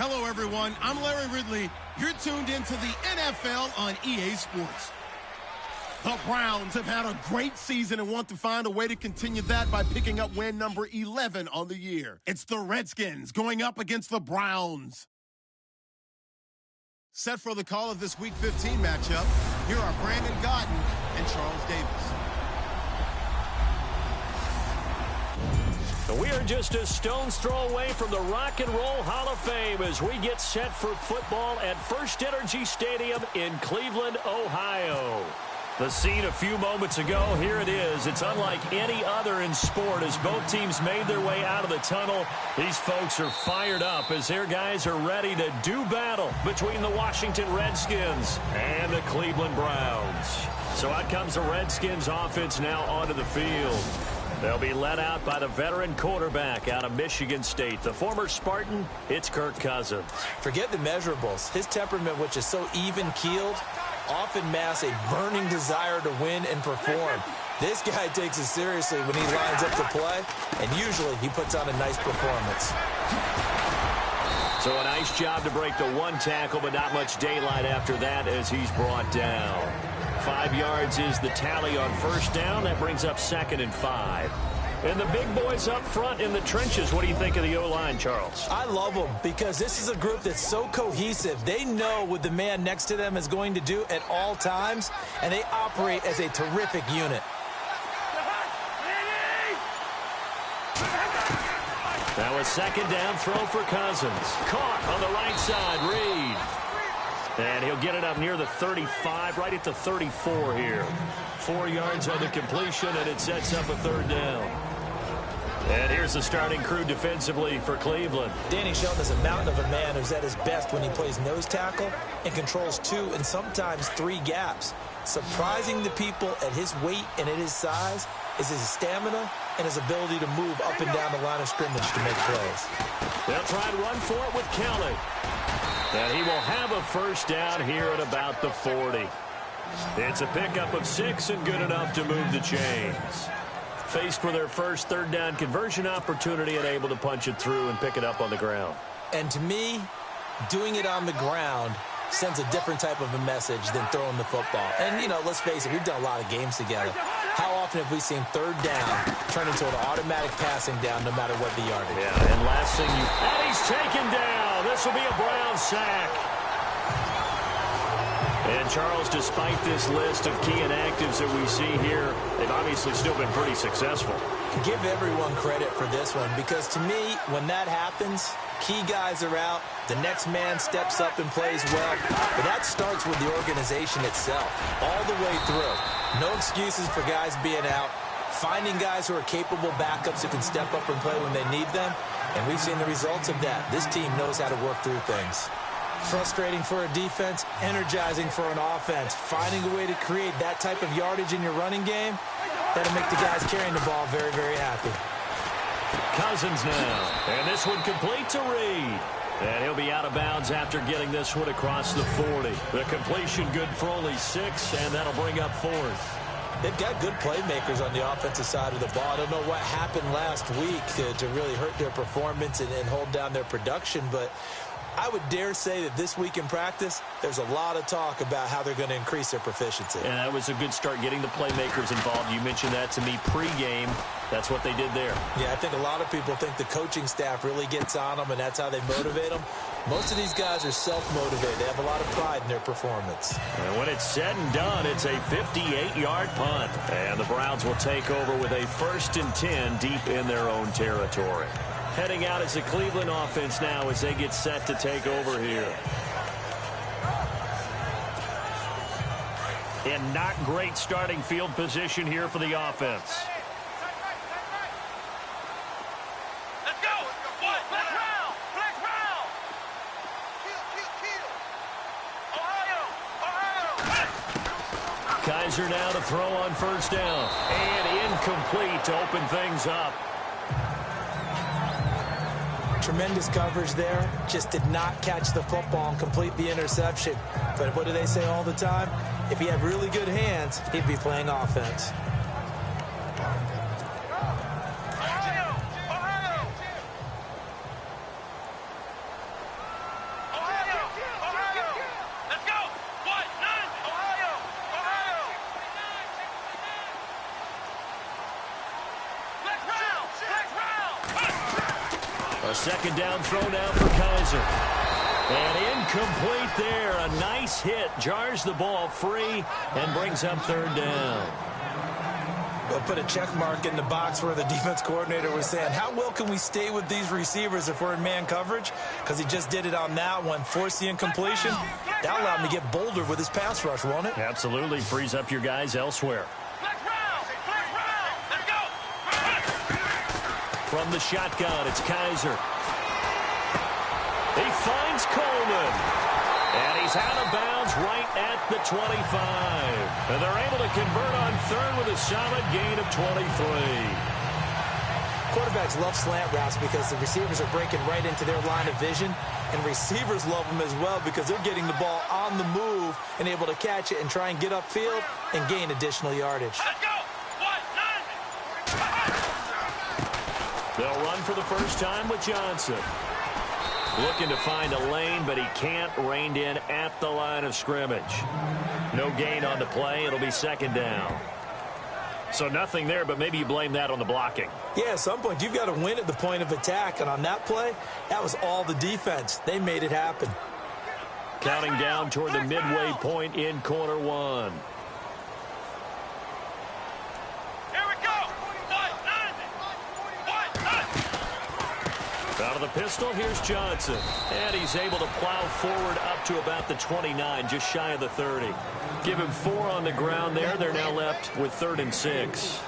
Hello, everyone. I'm Larry Ridley. You're tuned into the NFL on EA Sports. The Browns have had a great season and want to find a way to continue that by picking up win number 11 on the year. It's the Redskins going up against the Browns. Set for the call of this Week 15 matchup, here are Brandon Gaudin and Charles Davis. We are just a stone's throw away from the Rock and Roll Hall of Fame as we get set for football at First Energy Stadium in Cleveland, Ohio. The scene a few moments ago, here it is. It's unlike any other in sport as both teams made their way out of the tunnel. These folks are fired up as their guys are ready to do battle between the Washington Redskins and the Cleveland Browns. So out comes the Redskins offense now onto the field. They'll be led out by the veteran quarterback out of Michigan State. The former Spartan, it's Kirk Cousins. Forget the measurables. His temperament, which is so even-keeled, often masks a burning desire to win and perform. This guy takes it seriously when he lines up to play, and usually he puts on a nice performance. So a nice job to break the one tackle, but not much daylight after that as he's brought down. 5 yards is the tally on first down. That brings up 2nd and 5. And the big boys up front in the trenches. What do you think of the O-line, Charles? I love them because this is a group that's so cohesive. They know what the man next to them is going to do at all times, and they operate as a terrific unit. That was 2nd down throw for Cousins. Caught on the right side, Reed. And he'll get it up near the 35, right at the 34 here. 4 yards on the completion, and it sets up a 3rd down. And here's the starting crew defensively for Cleveland. Danny Shelton is a mountain of a man who's at his best when he plays nose tackle and controls 2 and sometimes 3 gaps. Surprising the people at his weight and at his size is his stamina and his ability to move up and down the line of scrimmage to make plays. They'll try and run for it with Kelly. And he will have a first down here at about the 40. It's a pickup of 6 and good enough to move the chains. Faced with their first 3rd down conversion opportunity and able to punch it through and pick it up on the ground. And to me, doing it on the ground sends a different type of a message than throwing the football. And, you know, let's face it, we've done a lot of games together. How often have we seen 3rd down turn into an automatic passing down no matter what the yardage? Yeah, and last thing and he's taken down. This will be a Brown sack. And Charles, despite this list of key inactives that we see here, they've obviously still been pretty successful. Give everyone credit for this one because to me, when that happens, key guys are out, the next man steps up and plays well, but that starts with the organization itself, all the way through. No excuses for guys being out, finding guys who are capable backups who can step up and play when they need them, and we've seen the results of that. This team knows how to work through things. Frustrating for a defense, energizing for an offense. Finding a way to create that type of yardage in your running game, that'll make the guys carrying the ball very, very happy. Cousins now, and this one complete to Reed. And he'll be out of bounds after getting this one across the 40. The completion good for only 6, and that'll bring up 4th. They've got good playmakers on the offensive side of the ball. I don't know what happened last week to really hurt their performance and hold down their production, but I would dare say that this week in practice, there's a lot of talk about how they're going to increase their proficiency. And that was a good start getting the playmakers involved. You mentioned that to me pregame. That's what they did there. Yeah, I think a lot of people think the coaching staff really gets on them, and that's how they motivate them. Most of these guys are self-motivated. They have a lot of pride in their performance. And when it's said and done, it's a 58-yard punt. And the Browns will take over with a 1st and 10 deep in their own territory. Heading out as the Cleveland offense now as they get set to take over here. And not great starting field position here for the offense. Let's go! Black round! Black round! Ohio! Kaiser now to throw on first down. And incomplete to open things up. Tremendous coverage there. Just did not catch the football and complete the interception. But what do they say all the time? If he had really good hands, he'd be playing offense. A second down throw now for Kaiser. And incomplete there. A nice hit. Jars the ball free and brings up third down. We'll put a check mark in the box where the defense coordinator was saying, how well can we stay with these receivers if we're in man coverage? Because he just did it on that one. Force the incompletion. That allowed him to get bolder with his pass rush, won't it? Absolutely. Frees up your guys elsewhere. Let's go. From the shotgun, it's Kaiser. He finds Coleman. And he's out of bounds right at the 25. And they're able to convert on third with a solid gain of 23. Quarterbacks love slant routes because the receivers are breaking right into their line of vision. And receivers love them as well because they're getting the ball on the move and able to catch it and try and get upfield and gain additional yardage. Let's go. They'll run for the first time with Johnson. Looking to find a lane, but he can't. Reined in at the line of scrimmage. No gain on the play. It'll be second down. So nothing there, but maybe you blame that on the blocking. Yeah, at some point, you've got to win at the point of attack. And on that play, that was all the defense. They made it happen. Counting down toward the midway point in quarter one. Out of the pistol, here's Johnson. And he's able to plow forward up to about the 29, just shy of the 30. Give him 4 on the ground there. They're now left with 3rd and 6.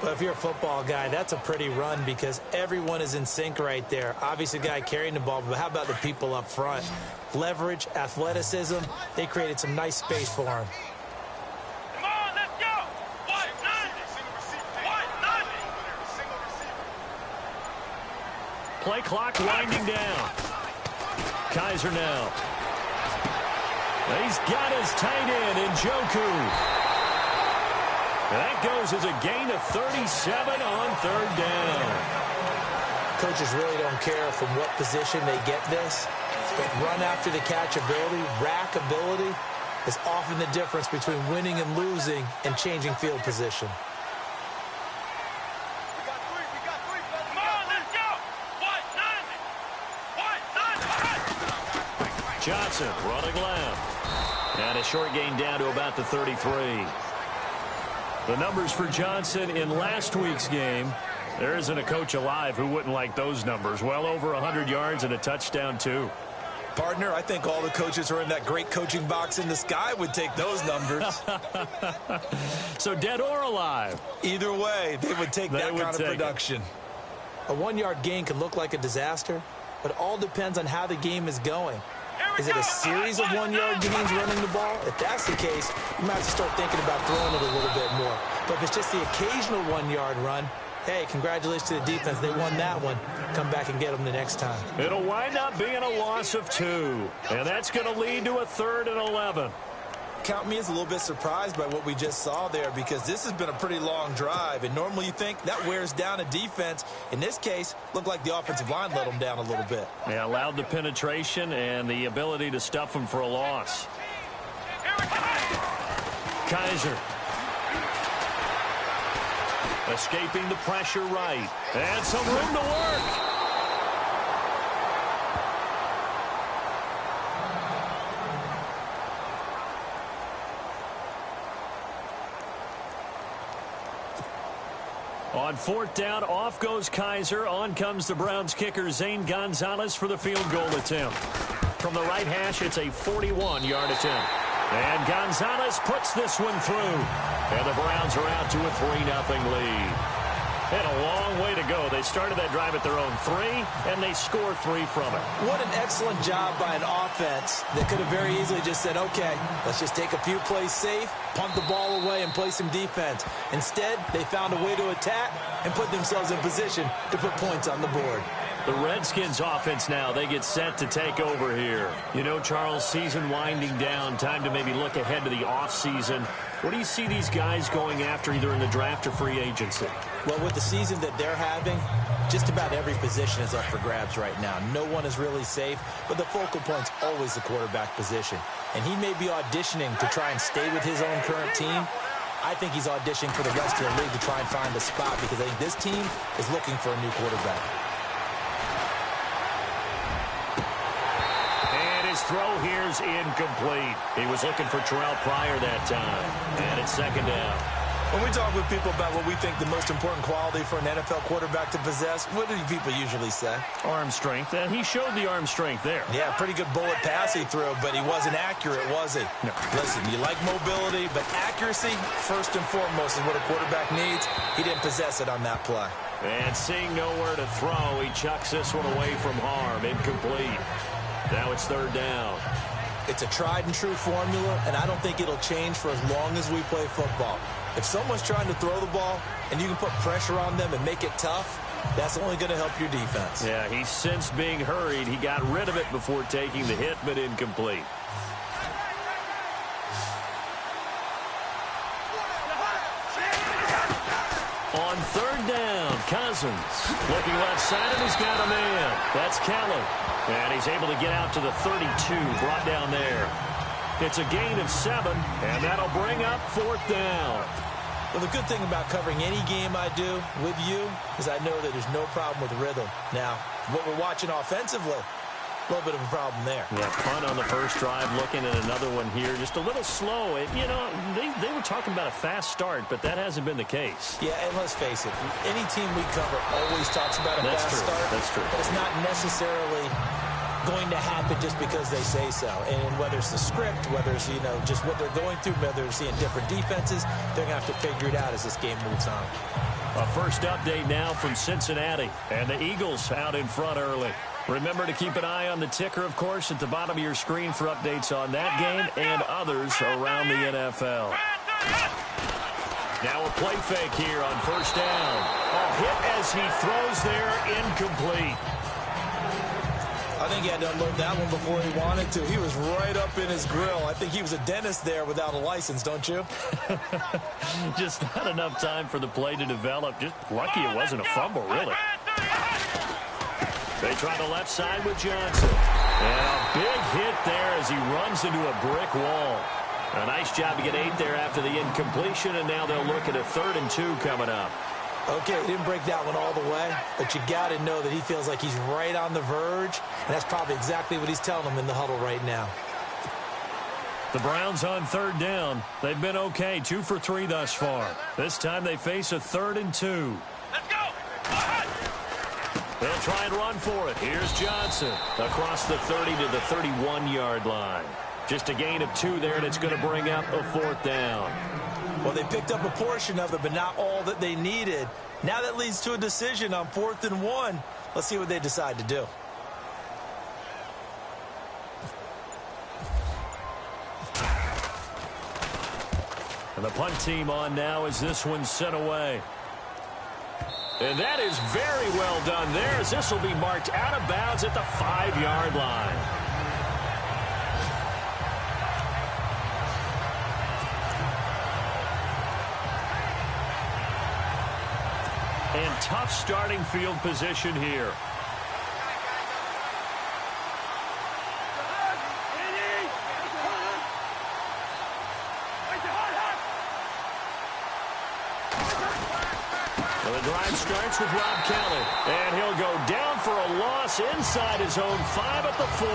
Well, if you're a football guy, that's a pretty run because everyone is in sync right there. Obviously, the guy carrying the ball, but how about the people up front? Leverage, athleticism, they created some nice space for him. Play clock winding down. Kaiser now. He's got his tight end in Njoku. That goes as a gain of 37 on third down. Coaches really don't care from what position they get this, but run after the catch ability, rack ability is often the difference between winning and losing and changing field position. Johnson running left. And a short gain down to about the 33. The numbers for Johnson in last week's game. There isn't a coach alive who wouldn't like those numbers. Well over 100 yards and a touchdown, too. Partner, I think all the coaches who are in that great coaching box in the sky would take those numbers. So dead or alive? Either way, they would take that kind of production. A 1-yard gain can look like a disaster, but it all depends on how the game is going. Is it a series of 1-yard gains running the ball? If that's the case, you might have to start thinking about throwing it a little bit more. But if it's just the occasional 1-yard run, hey, congratulations to the defense. They won that one. Come back and get them the next time. It'll wind up being a loss of 2. And that's going to lead to a 3rd and 11. Count me as a little bit surprised by what we just saw there because this has been a pretty long drive. And normally you think that wears down a defense. In this case, looked like the offensive line let them down a little bit. They allowed the penetration and the ability to stuff them for a loss. Kaiser. Escaping the pressure right. And some room to work. On 4th down, off goes Kaiser. On comes the Browns kicker, Zane Gonzalez, for the field goal attempt. From the right hash, it's a 41-yard attempt. And Gonzalez puts this one through. And the Browns are out to a 3-0 lead. Had a long way to go. They started that drive at their own 3, and they score 3 from it. What an excellent job by an offense that could have very easily just said, okay, let's just take a few plays safe, punt the ball away, and play some defense. Instead, they found a way to attack and put themselves in position to put points on the board. The Redskins offense now, they get set to take over here. You know, Charles, season winding down, time to maybe look ahead to the offseason. What do you see these guys going after either in the draft or free agency? Well, with the season that they're having, just about every position is up for grabs right now. No one is really safe, but the focal point's always the quarterback position. And he may be auditioning to try and stay with his own current team. I think he's auditioning for the rest of the league to try and find a spot because I think this team is looking for a new quarterback. throw here's incomplete. He was looking for Terrell Pryor that time. And it's second down. When we talk with people about what we think the most important quality for an NFL quarterback to possess, what do people usually say? Arm strength, and he showed the arm strength there. Yeah, pretty good bullet pass he threw, but he wasn't accurate, was he? No. Listen, you like mobility, but accuracy, first and foremost, is what a quarterback needs. He didn't possess it on that play. And seeing nowhere to throw, he chucks this one away from harm. Incomplete. Now it's third down. It's a tried-and-true formula, and I don't think it'll change for as long as we play football. If someone's trying to throw the ball and you can put pressure on them and make it tough, that's only going to help your defense. Yeah, he sensed being hurried. He got rid of it before taking the hit, but incomplete. On third down, Cousins looking left side, and he's got a man. That's Kelly. And he's able to get out to the 32, brought down there. It's a gain of 7, and that'll bring up fourth down. Well, the good thing about covering any game I do with you is I know that there's no problem with rhythm. Now, what we're watching offensively, a little bit of a problem there. Yeah, punt on the first drive, looking at another one here. Just a little slow. You know, they were talking about a fast start, but that hasn't been the case. Yeah, and let's face it, any team we cover always talks about a fast start. That's true. But it's not necessarily going to happen just because they say so. And whether it's the script, whether it's, you know, just what they're going through, whether they're seeing different defenses, they're going to have to figure it out as this game moves on. A first update now from Cincinnati, and the Eagles out in front early. Remember to keep an eye on the ticker, of course, at the bottom of your screen for updates on that game and others around the NFL. Now a play fake here on first down. A hit as he throws there, incomplete. I think he had to unload that one before he wanted to. He was right up in his grill. I think he was a dentist there without a license, don't you? Just not enough time for the play to develop. Just lucky it wasn't a fumble, really. They try the left side with Johnson. And a big hit there as he runs into a brick wall. A nice job to get 8 there after the incompletion, and now they'll look at a 3rd and 2 coming up. Okay, he didn't break that one all the way, but you got to know that he feels like he's right on the verge, and that's probably exactly what he's telling them in the huddle right now. The Browns on third down. They've been okay, 2 for 3 thus far. This time they face a 3rd and 2. Let's go! They'll try and run for it. Here's Johnson across the 30 to the 31-yard line. Just a gain of 2 there, and it's going to bring up a 4th down. Well, they picked up a portion of it, but not all that they needed. Now that leads to a decision on 4th and 1. Let's see what they decide to do. And the punt team on now as this one's sent away. And that is very well done there, as this will be marked out of bounds at the 5-yard line. And tough starting field position here. Well, the drive starts with Rob Kelly, and he'll go down for a loss inside his own 5 at the 4.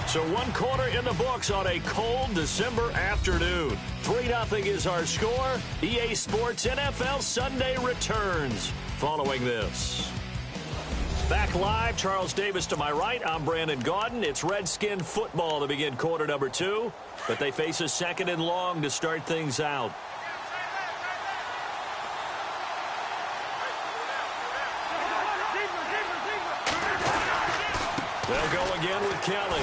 So 1 quarter in the books on a cold December afternoon. 3-0 is our score. EA Sports NFL Sunday returns following this. Back live, Charles Davis to my right. I'm Brandon Gaudin. It's Redskin football to begin quarter number 2, but they face a 2nd and long to start things out. They'll go again with Kelly.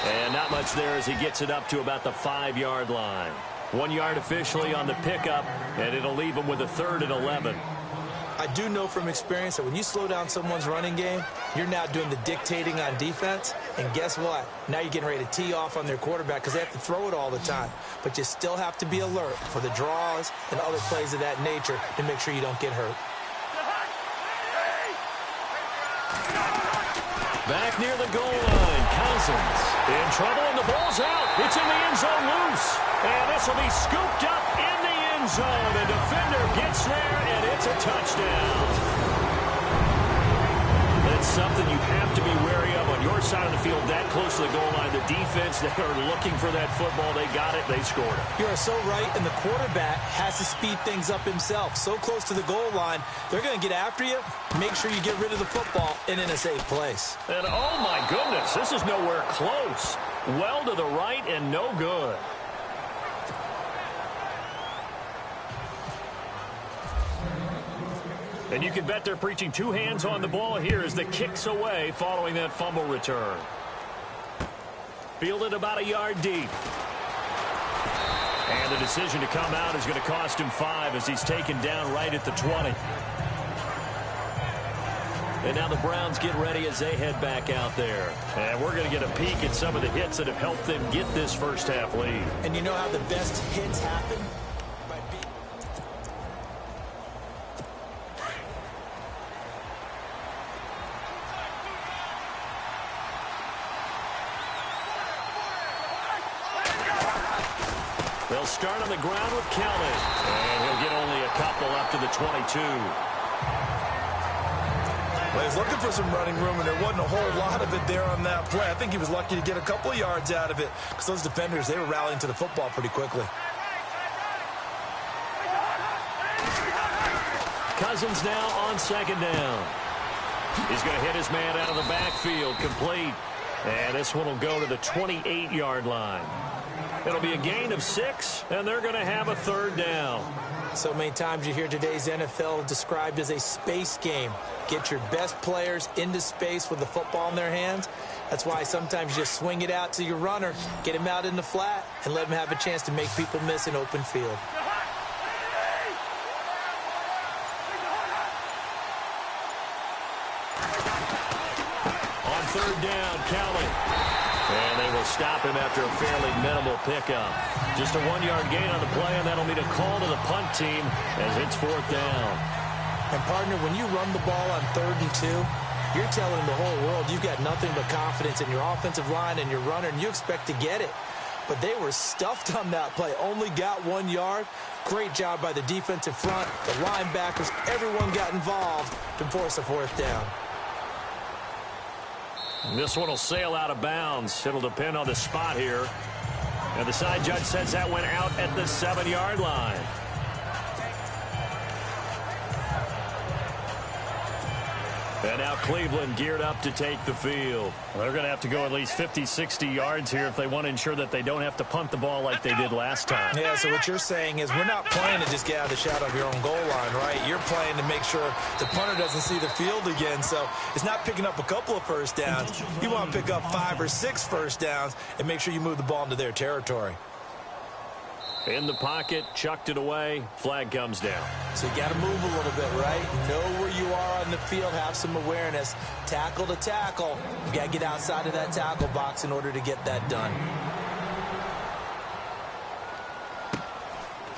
And not much there as he gets it up to about the 5-yard line. 1 yard officially on the pickup, and it'll leave him with a 3rd and 11. I do know from experience that when you slow down someone's running game, you're now doing the dictating on defense. And guess what? Now you're getting ready to tee off on their quarterback because they have to throw it all the time. But you still have to be alert for the draws and other plays of that nature to make sure you don't get hurt. Back near the goal line, Cousins in trouble, and the ball's out. It's in the end zone loose. And this will be scooped up in the end zone. The defender gets there, and it's a touchdown. That's something you have to be wary of on your side of the field, that close to the goal line. The defense, they are looking for that football. They got it. They scored it. You are so right, and the quarterback has to speed things up himself. So close to the goal line, they're going to get after you. Make sure you get rid of the football and in a safe place. And, oh, my goodness, this is nowhere close. Well to the right and no good. And you can bet they're preaching two hands on the ball here as the kick's away following that fumble return. Fielded about a yard deep. And the decision to come out is going to cost him 5 as he's taken down right at the 20. And now the Browns get ready as they head back out there. And we're going to get a peek at some of the hits that have helped them get this first half lead. And you know how the best hits happen? They'll start on the ground with Kelly. And he'll get only a couple up to the 22. Well, he was looking for some running room, and there wasn't a whole lot of it there on that play. I think he was lucky to get a couple of yards out of it because those defenders, they were rallying to the football pretty quickly. Cousins now on second down. He's going to hit his man out of the backfield, complete. And this one will go to the 28-yard line. It'll be a gain of 6, and they're going to have a third down. So many times you hear today's NFL described as a space game. Get your best players into space with the football in their hands. That's why sometimes you just swing it out to your runner, get him out in the flat, and let him have a chance to make people miss an open field. On third down, Kelly. And they will stop him after a fairly minimal pickup. Just a 1-yard gain on the play, and that'll mean a call to the punt team as it's fourth down. And, partner, when you run the ball on 3rd and 2, you're telling the whole world you've got nothing but confidence in your offensive line and your runner, and you expect to get it. But they were stuffed on that play, only got 1 yard. Great job by the defensive front, the linebackers, everyone got involved to force a fourth down. This one will sail out of bounds. It'll depend on the spot here. And the side judge says that went out at the 7-yard line. And now Cleveland geared up to take the field. They're going to have to go at least 50, 60 yards here if they want to ensure that they don't have to punt the ball like they did last time. Yeah, so what you're saying is we're not playing to just get out of the shadow of your own goal line, right? You're playing to make sure the punter doesn't see the field again. So it's not picking up a couple of first downs. You want to pick up 5 or 6 first downs and make sure you move the ball into their territory. In the pocket, chucked it away, flag comes down. So you got to move a little bit, right? Know where you are on the field, have some awareness. Tackle to tackle. You got to get outside of that tackle box in order to get that done.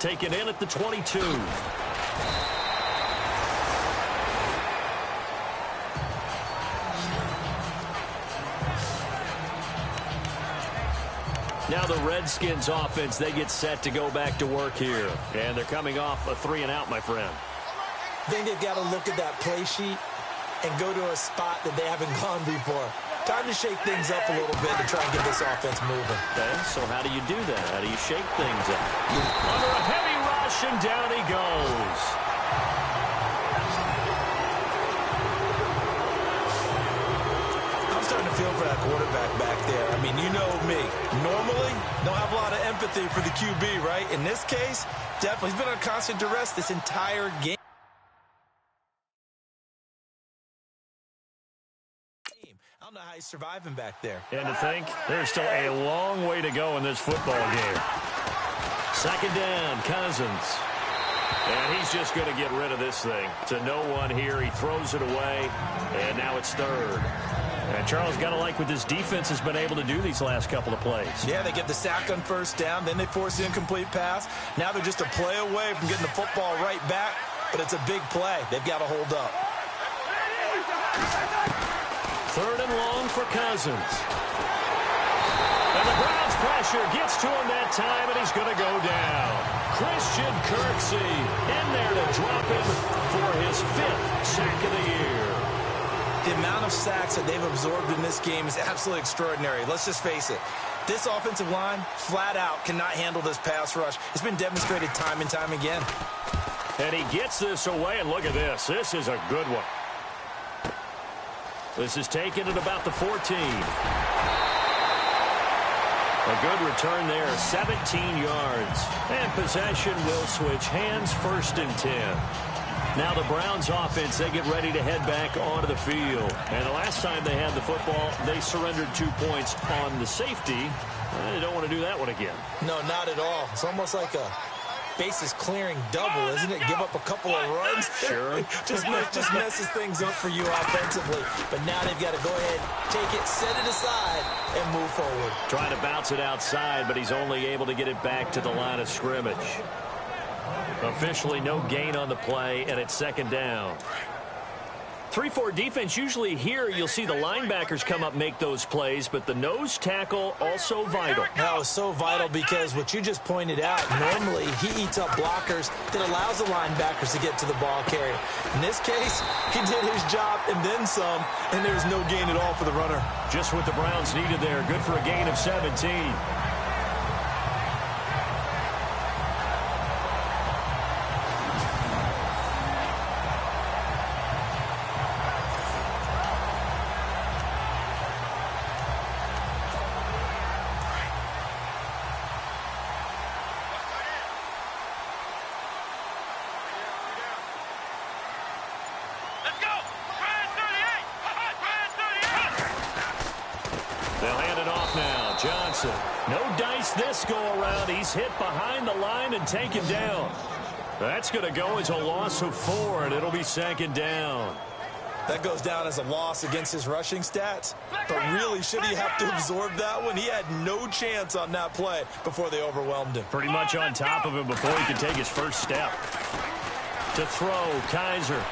Taken in at the 22. Now the Redskins offense, they get set to go back to work here. And they're coming off a 3-and-out, my friend. I think they've got to look at that play sheet and go to a spot that they haven't gone before. Time to shake things up a little bit to try and get this offense moving. Okay, so how do you do that? How do you shake things up? Under a heavy rush, and down he goes. I'm starting to feel for that quarterback back there. I mean, you know me. Normally, don't have a lot of empathy for the QB, right? In this case, definitely. He's been under constant duress this entire game. I don't know how he's surviving back there. And to think, there's still a long way to go in this football game. Second down, Cousins. And he's just going to get rid of this thing. To no one here. He throws it away, and now it's third. And Charles, got to like what this defense has been able to do these last couple of plays. Yeah, they get the sack on first down, then they force the incomplete pass. Now they're just a play away from getting the football right back, but it's a big play. They've got to hold up. Third and long for Cousins. And the Browns pressure gets to him that time, and he's going to go down. Christian Kirksey in there to drop him for his 5th sack of the year. The amount of sacks that they've absorbed in this game is absolutely extraordinary. Let's just face it. This offensive line, flat out, cannot handle this pass rush. It's been demonstrated time and time again. And he gets this away, and look at this. This is a good one. This is taken at about the 14. A good return there, 17 yards. And possession will switch hands, 1st and 10. Now the Browns offense, they get ready to head back onto the field. And the last time they had the football, they surrendered 2 points on the safety. They don't want to do that one again. No, not at all. It's almost like a bases clearing double, isn't it? Give up a couple of runs. Sure. just messes things up for you offensively. But now they've got to go ahead, take it, set it aside, and move forward. Trying to bounce it outside, but he's only able to get it back to the line of scrimmage. Officially no gain on the play, and it's 2nd down. 3-4 defense, usually here you'll see the linebackers come up, make those plays, but the nose tackle also vital. That was so vital because what you just pointed out, normally he eats up blockers that allows the linebackers to get to the ball carrier. In this case, he did his job and then some, and there's no gain at all for the runner. Just what the Browns needed there. Good for a gain of 17. No dice this go-around. He's hit behind the line and taken down. That's going to go as a loss of 4, and it'll be 2nd down. That goes down as a loss against his rushing stats. But really, should he have to absorb that one? He had no chance on that play before they overwhelmed him. Pretty much on top of him before he could take his first step. To throw, Kaiser.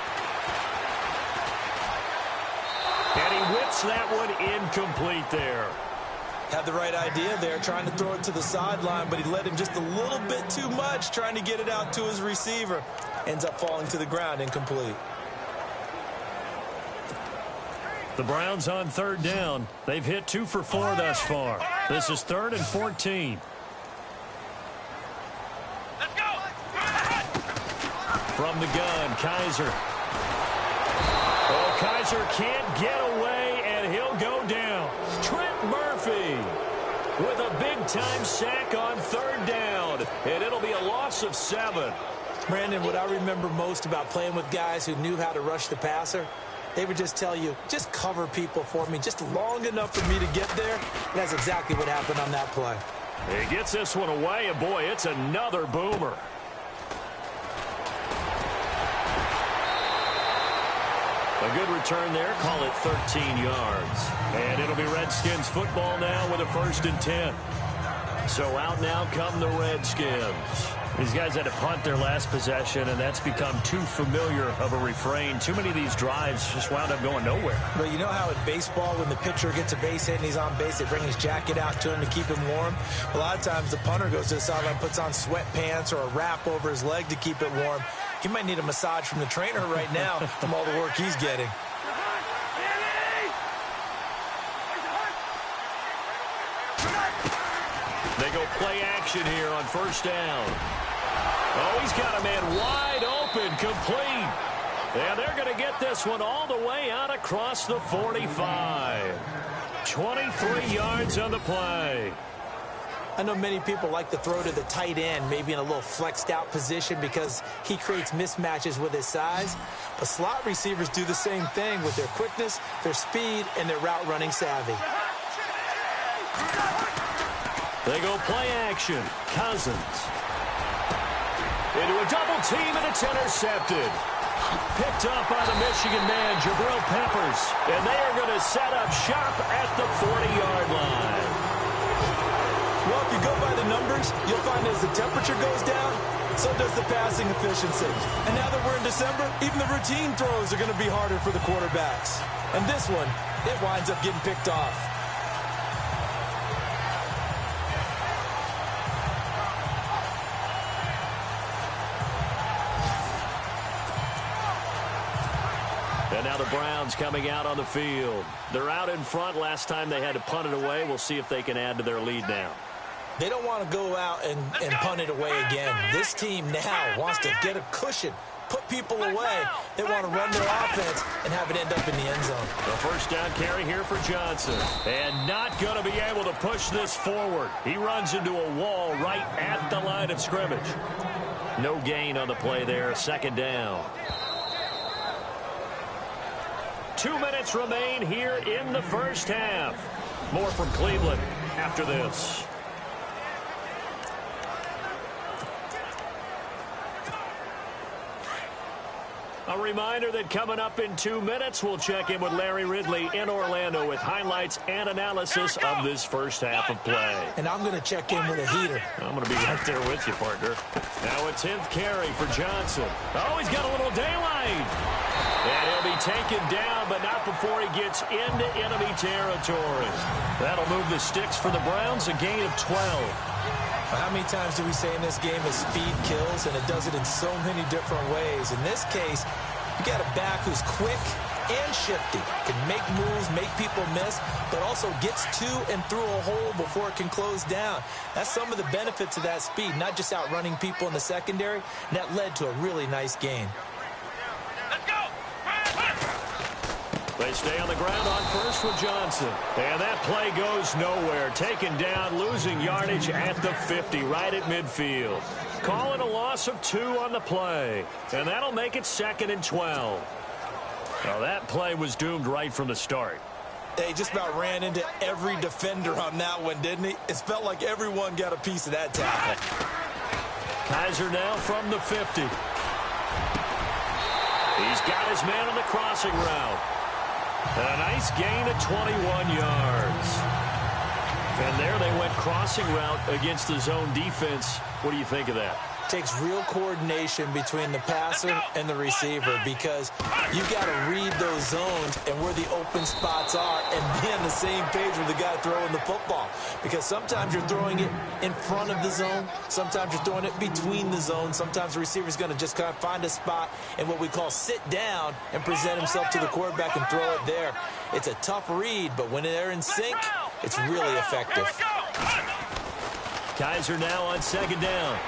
And he whips that one incomplete there. Had the right idea there, trying to throw it to the sideline, but he led him just a little bit too much, trying to get it out to his receiver. Ends up falling to the ground, incomplete. The Browns on 3rd down. They've hit 2 for 4 thus far. This is 3rd and 14. Let's go! From the gun, Kaiser. Oh, Kaiser can't get away, and he'll go down. Trent Murphy with a big-time sack on 3rd down, and it'll be a loss of 7. Brandon, what I remember most about playing with guys who knew how to rush the passer, they would just tell you, just cover people for me, just long enough for me to get there. And that's exactly what happened on that play. He gets this one away, and boy, it's another boomer. A good return there, call it 13 yards. And it'll be Redskins football now with a 1st and 10. So out now come the Redskins. These guys had to punt their last possession, and that's become too familiar of a refrain. Too many of these drives just wound up going nowhere. But you know how in baseball, when the pitcher gets a base hit and he's on base, they bring his jacket out to him to keep him warm? A lot of times the punter goes to the sideline, puts on sweatpants or a wrap over his leg to keep it warm. He might need a massage from the trainer right now from all the work he's getting. They go play action here on 1st down. Oh, he's got a man wide open, complete. And they're going to get this one all the way out across the 45. 23 yards on the play. I know many people like to throw to the tight end, maybe in a little flexed out position because he creates mismatches with his size. But slot receivers do the same thing with their quickness, their speed, and their route running savvy. They go play action. Cousins. Into a double team, and it's intercepted. Picked up by the Michigan man, Jabril Peppers. And they are going to set up shop at the 40-yard line. Well, if you go by the numbers, you'll find as the temperature goes down, so does the passing efficiency. And now that we're in December, even the routine throws are going to be harder for the quarterbacks. And this one, it winds up getting picked off. And now the Browns coming out on the field. They're out in front. Last time they had to punt it away. We'll see if they can add to their lead now. They don't want to go out and punt it away again. This team now wants to get a cushion, put people away. They want to run their offense and have it end up in the end zone. The first down carry here for Johnson. And not going to be able to push this forward. He runs into a wall right at the line of scrimmage. No gain on the play there. Second down. 2 minutes remain here in the first half. More from Cleveland after this. A reminder that coming up in 2 minutes, we'll check in with Larry Ridley in Orlando with highlights and analysis of this first half of play. And I'm going to check in with a heater. I'm going to be right there with you, partner. Now a 10th carry for Johnson. Oh, he's got a little daylight. And he'll be taken down, but not before he gets into enemy territory. That'll move the sticks for the Browns, a gain of 12. How many times do we say in this game that speed kills, and it does it in so many different ways? In this case, you got a back who's quick and shifty, can make moves, make people miss, but also gets to and through a hole before it can close down. That's some of the benefits of that speed, not just outrunning people in the secondary, and that led to a really nice gain. They stay on the ground on first with Johnson. And that play goes nowhere. Taken down, losing yardage at the 50, right at midfield. Calling a loss of 2 on the play. And that'll make it 2nd and 12. Well, that play was doomed right from the start. They just about ran into every defender on that one, didn't he? It felt like everyone got a piece of that tackle. Kaiser now from the 50. He's got his man on the crossing route. And a nice gain of 21 yards. And there they went crossing route against the zone defense. What do you think of that? Takes real coordination between the passer and the receiver, because you got to read those zones and where the open spots are and be on the same page with the guy throwing the football. Because sometimes you're throwing it in front of the zone. Sometimes you're throwing it between the zones. Sometimes the receiver's going to just kind of find a spot and what we call sit down and present himself to the quarterback and throw it there. It's a tough read, but when they're in sync, it's really effective. Kaiser now on 2nd down.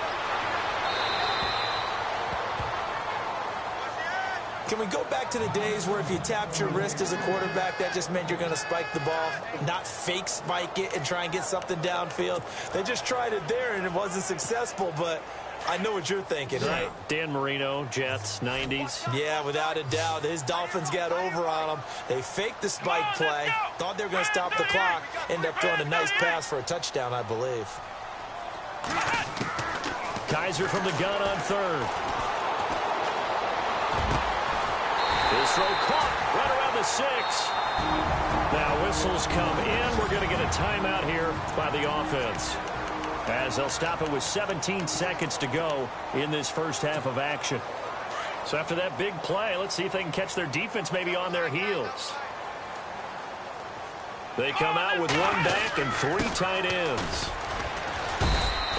Can we go back to the days where if you tapped your wrist as a quarterback, that just meant you're going to spike the ball, not fake spike it and try and get something downfield? They just tried it there, and it wasn't successful, but I know what you're thinking, right? Dan Marino, Jets, 90s. Yeah, without a doubt. His Dolphins got over on him. They faked the spike play, thought they were going to stop the clock, ended up throwing a nice pass for a touchdown, I believe. Kaiser from the gun on 3rd. His throw caught right around the 6. Now whistles come in. We're going to get a timeout here by the offense, as they'll stop it with 17 seconds to go in this first half of action. So after that big play, let's see if they can catch their defense maybe on their heels. They come out with 1 back and 3 tight ends.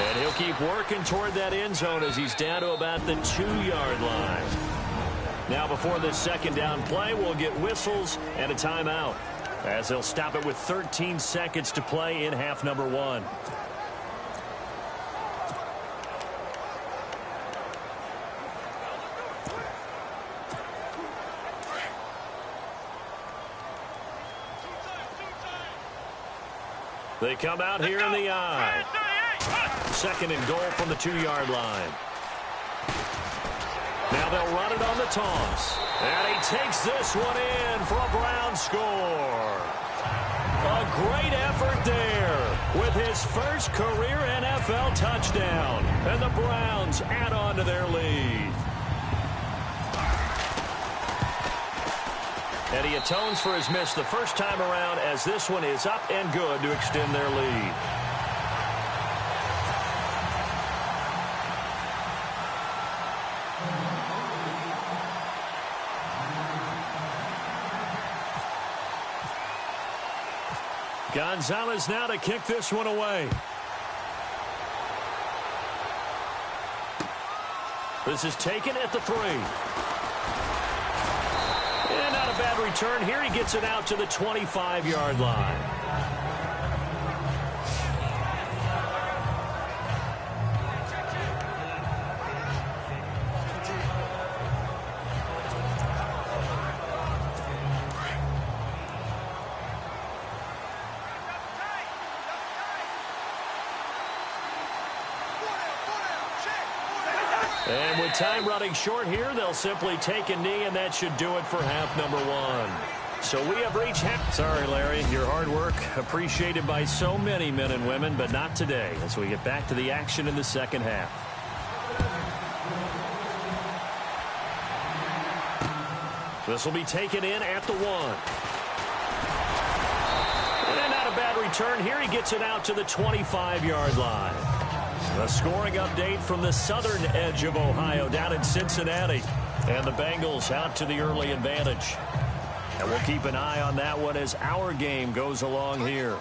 And he'll keep working toward that end zone as he's down to about the 2-yard line. Now before this 2nd down play, we'll get whistles and a timeout, as they'll stop it with 13 seconds to play in half number 1. They come out here in the I. 2nd and goal from the 2-yard line. Now they'll run it on the toss. And he takes this one in for a Brown score. A great effort there with his first career NFL touchdown. And the Browns add on to their lead. And he atones for his miss the first time around, as this one is up and good to extend their lead. Gonzalez now to kick this one away. This is taken at the 3. And out not a bad return here. He gets it out to the 25-yard line. And with time running short here, they'll simply take a knee, and that should do it for half number one. So we have reached half. Sorry, Larry, your hard work appreciated by so many men and women, but not today as we get back to the action in the second half. This will be taken in at the 1. And not a bad return here. He gets it out to the 25-yard line. A scoring update from the southern edge of Ohio down in Cincinnati. And the Bengals out to the early advantage. And we'll keep an eye on that one as our game goes along here.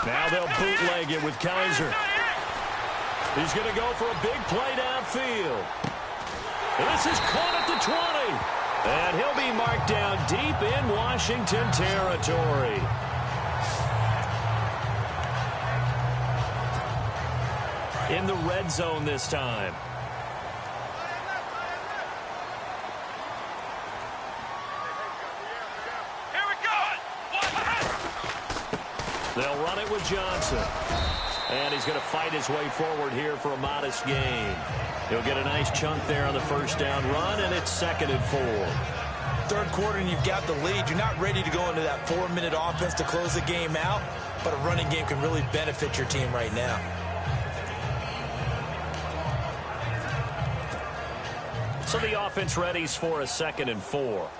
Now they'll bootleg it with Kaiser. He's going to go for a big play downfield. This is caught at the 20. And he'll be marked down deep in Washington territory. In the red zone this time. Here we go. They'll run it with Johnson. And he's going to fight his way forward here for a modest gain. He'll get a nice chunk there on the first down run, and it's 2nd and 4. Third quarter, and you've got the lead. You're not ready to go into that 4-minute offense to close the game out, but a running game can really benefit your team right now. So the offense readies for a 2nd and 4.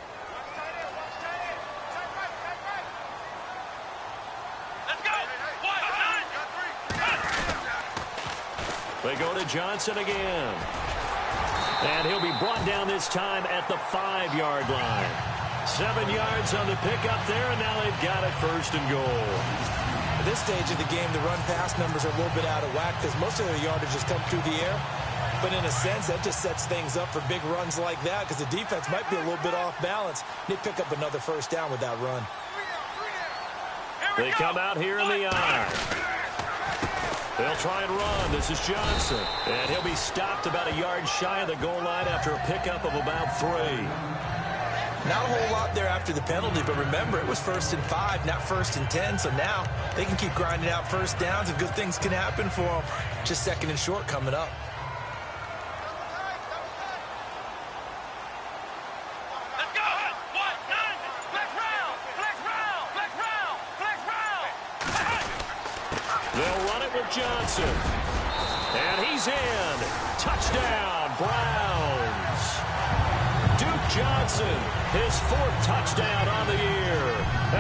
They go to Johnson again. And he'll be brought down this time at the 5-yard line. 7 yards on the pickup there, and now they've got it 1st and goal. At this stage of the game, the run-pass numbers are a little bit out of whack because most of their yardage has come through the air. But in a sense, that just sets things up for big runs like that because the defense might be a little bit off balance. They pick up another first down with that run. They come out here in the eye. They'll try and run. This is Johnson. And he'll be stopped about a yard shy of the goal line after a pickup of about 3. Not a whole lot there after the penalty, but remember, it was 1st and 5, not 1st and 10. So now they can keep grinding out first downs and good things can happen for them. Just 2nd and short coming up. Johnson. And he's in. Touchdown, Browns. Duke Johnson, his 4th touchdown on the year.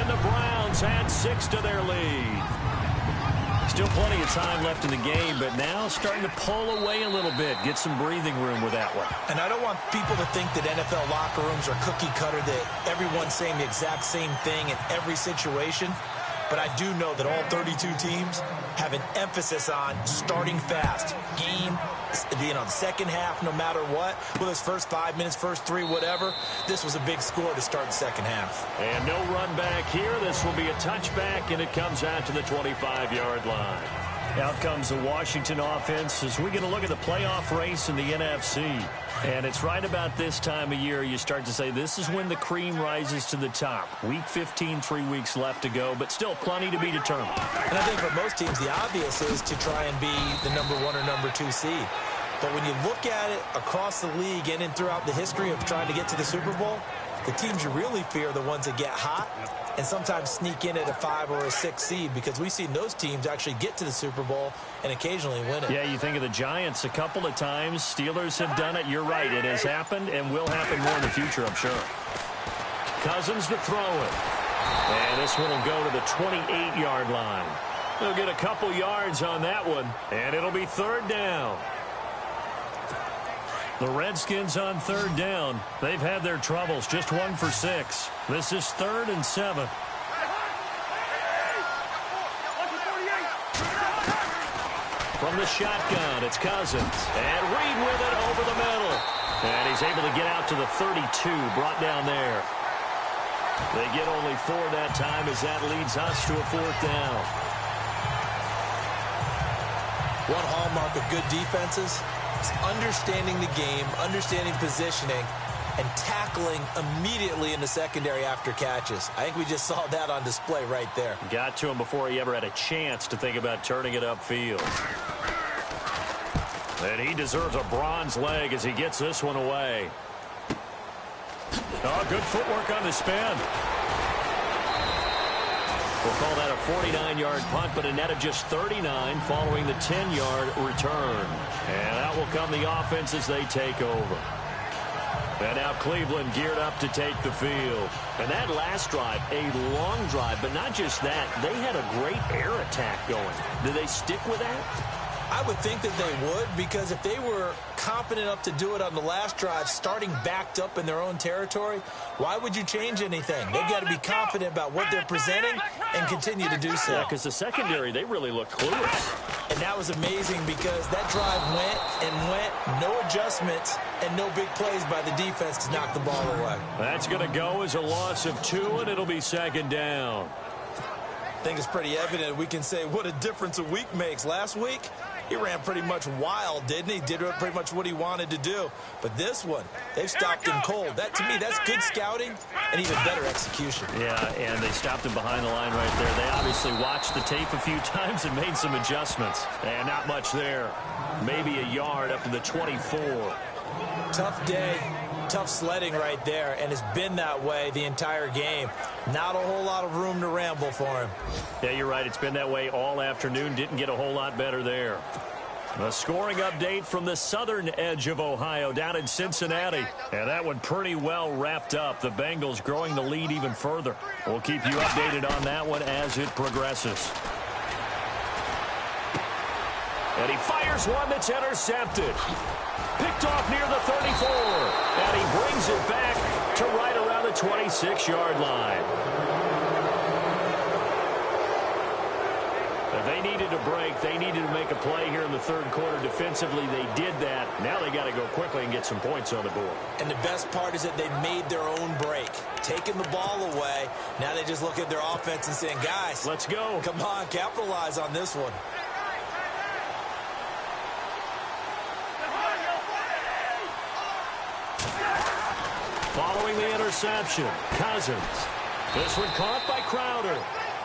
And the Browns add 6 to their lead. Still plenty of time left in the game, but now starting to pull away a little bit. Get some breathing room with that one. And I don't want people to think that NFL locker rooms are cookie cutter, that everyone's saying the exact same thing in every situation. But I do know that all 32 teams have an emphasis on starting fast. Game, being on the second half, no matter what. Whether it's first 5 minutes, first 3, whatever. This was a big score to start the second half. And no run back here. This will be a touchback, and it comes out to the 25-yard line. Out comes the Washington offense as we get a look at the playoff race in the NFC. And it's right about this time of year you start to say this is when the cream rises to the top. Week 15, 3 weeks left to go, but still plenty to be determined. And I think for most teams, the obvious is to try and be the number 1 or number 2 seed. But when you look at it across the league and throughout the history of trying to get to the Super Bowl, the teams you really fear are the ones that get hot and sometimes sneak in at a 5 or a 6 seed, because we've seen those teams actually get to the Super Bowl and occasionally win it. Yeah, you think of the Giants a couple of times. Steelers have done it. You're right. It has happened and will happen more in the future, I'm sure. Cousins to throw it. And this one will go to the 28-yard line. They'll get a couple yards on that one, and it'll be 3rd down. The Redskins on 3rd down. They've had their troubles. Just 1 for 6. This is 3rd and 7. From From the shotgun, it's Cousins. And Reed with it over the middle. And he's able to get out to the 32, brought down there. They get only 4 that time as that leads us to a 4th down. One hallmark of good defenses is understanding the game, understanding positioning, and tackling immediately in the secondary after catches. I think we just saw that on display right there. Got to him before he ever had a chance to think about turning it upfield. And he deserves a bronze leg as he gets this one away. Oh, good footwork on the spin. We'll call that a 49-yard punt, but a net of just 39 following the 10-yard return. And out will come the offense as they take over. And now Cleveland geared up to take the field. And that last drive, a long drive, but not just that. They had a great air attack going. Did they stick with that? I would think that they would, because if they were confident enough to do it on the last drive, starting backed up in their own territory, why would you change anything? They've got to be confident about what they're presenting and continue to do so. Yeah, because the secondary, they really looked clueless. And that was amazing because that drive went and went, no adjustments, and no big plays by the defense to knock the ball away. That's going to go as a loss of 2, and it'll be 2nd down. I think it's pretty evident we can say what a difference a week makes. Last week, he ran pretty much wild, didn't he? Did pretty much what he wanted to do. But this one, they've stopped him cold. That, to me, that's good scouting and even better execution. Yeah, and they stopped him behind the line right there. They obviously watched the tape a few times and made some adjustments. And not much there. Maybe a yard up to the 24. Tough day, tough sledding right there, and it's been that way the entire game. Not a whole lot of room to ramble for him. Yeah, you're right. It's been that way all afternoon. Didn't get a whole lot better there. A scoring update from the southern edge of Ohio down in Cincinnati. And that one pretty well wrapped up. The Bengals growing the lead even further. We'll keep you updated on that one as it progresses. And he fires one that's intercepted. Picked off near the 34. And he brings it back to right around the 26-yard line. They needed a break. They needed to make a play here in the 3rd quarter. Defensively, they did that. Now they got to go quickly and get some points on the board. And the best part is that they made their own break. Taking the ball away. Now they just look at their offense and saying, guys, let's go. Come on, capitalize on this one. Following the interception, Cousins. This one caught by Crowder.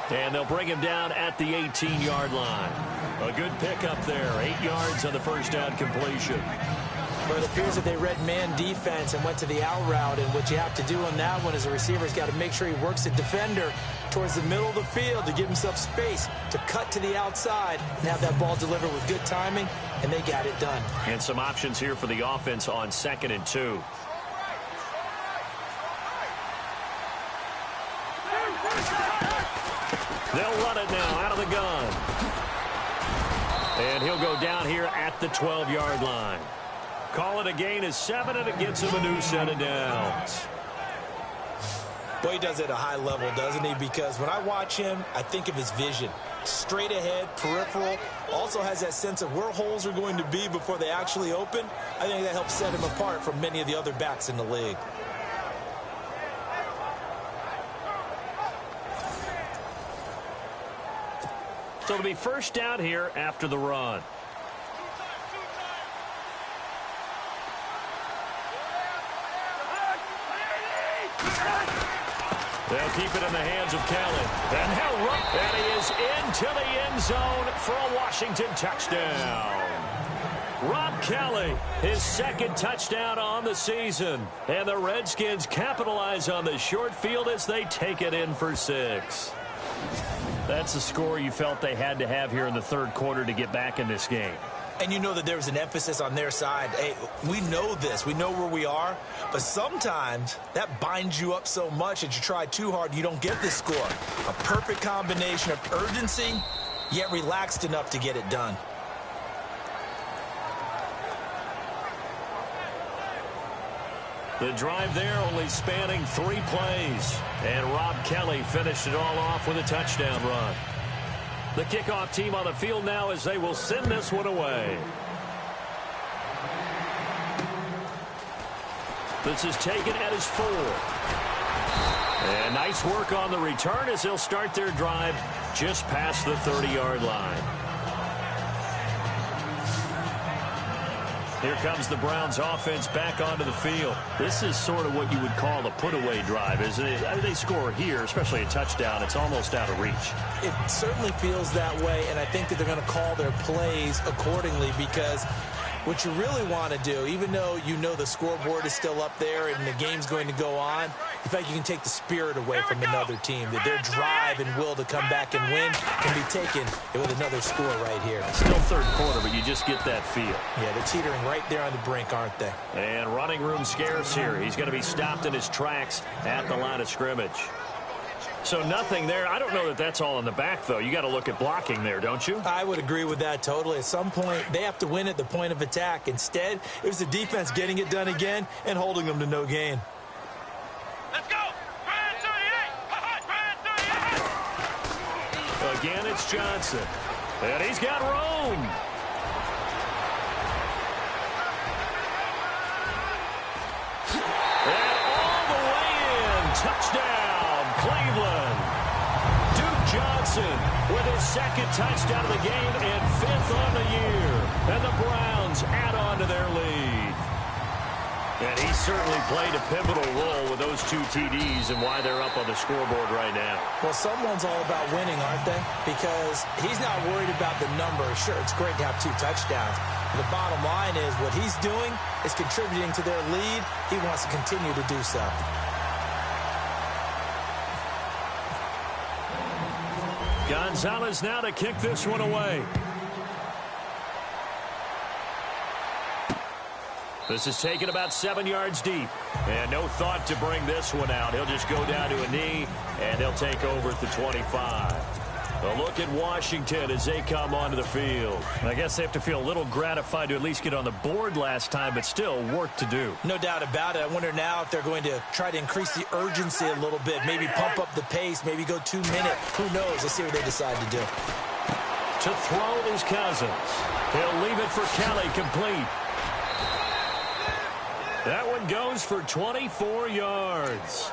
And they'll bring him down at the 18-yard line. A good pickup there. 8 yards on the first down completion. But it appears that they read man defense and went to the out route. And what you have to do on that one is a receiver's got to make sure he works the defender towards the middle of the field to give himself space to cut to the outside and have that ball delivered with good timing. And they got it done. And some options here for the offense on 2nd and 2. They'll run it now out of the gun. And he'll go down here at the 12-yard line. Call it a gain of 7, and it gets him a new set of downs. Boy, he does it at a high level, doesn't he? Because when I watch him, I think of his vision. Straight ahead, peripheral. Also has that sense of where holes are going to be before they actually open. I think that helps set him apart from many of the other backs in the league. So it'll be first down here after the run. They'll keep it in the hands of Kelly. And he'll run. And he is into the end zone for a Washington touchdown. Rob Kelly, his 2nd touchdown on the season. And the Redskins capitalize on the short field as they take it in for 6. That's the score you felt they had to have here in the 3rd quarter to get back in this game. And you know that there was an emphasis on their side. Hey, we know this. We know where we are. But sometimes that binds you up so much that you try too hard, you don't get this score. A perfect combination of urgency, yet relaxed enough to get it done. The drive there only spanning 3 plays. And Rob Kelly finished it all off with a touchdown run. The kickoff team on the field now as they will send this one away. This is taken at his 4. And nice work on the return as they'll start their drive just past the 30-yard line. Here comes the Browns offense back onto the field. This is sort of what you would call a put-away drive, isn't it? I mean, they score here, especially a touchdown. It's almost out of reach. It certainly feels that way, and I think that they're going to call their plays accordingly because what you really want to do, even though you know the scoreboard is still up there and the game's going to go on, in fact, you can take the spirit away from another team. That their drive and will to come back and win can be taken with another score right here. Still third quarter, but you just get that feel. Yeah, they're teetering right there on the brink, aren't they? And running room scarce here. He's going to be stopped in his tracks at the line of scrimmage. So nothing there. I don't know that that's all in the back, though. You got to look at blocking there, don't you? I would agree with that totally. At some point, they have to win at the point of attack. Instead, it was the defense getting it done again and holding them to no gain. Let's go! Brand 38! Brand 38! Again, it's Johnson. And he's got room. And all the way in. Touchdown, Cleveland. Duke Johnson with his second touchdown of the game and 5th on the year. And the Browns add on to their lead. And he certainly played a pivotal role with those 2 TDs and why they're up on the scoreboard right now. Well, someone's all about winning, aren't they? Because he's not worried about the number. Sure, it's great to have 2 touchdowns. The bottom line is what he's doing is contributing to their lead. He wants to continue to do so. Gonzalez now to kick this one away. This is taken about 7 yards deep. And no thought to bring this one out. He'll just go down to a knee, and they'll take over at the 25. A look at Washington as they come onto the field. I guess they have to feel a little gratified to at least get on the board last time, but still work to do. No doubt about it. I wonder now if they're going to try to increase the urgency a little bit, maybe pump up the pace, maybe go 2 minutes. Who knows? Let's see what they decide to do. To throw is Cousins. He'll leave it for Kelly, complete. That one goes for 24 yards.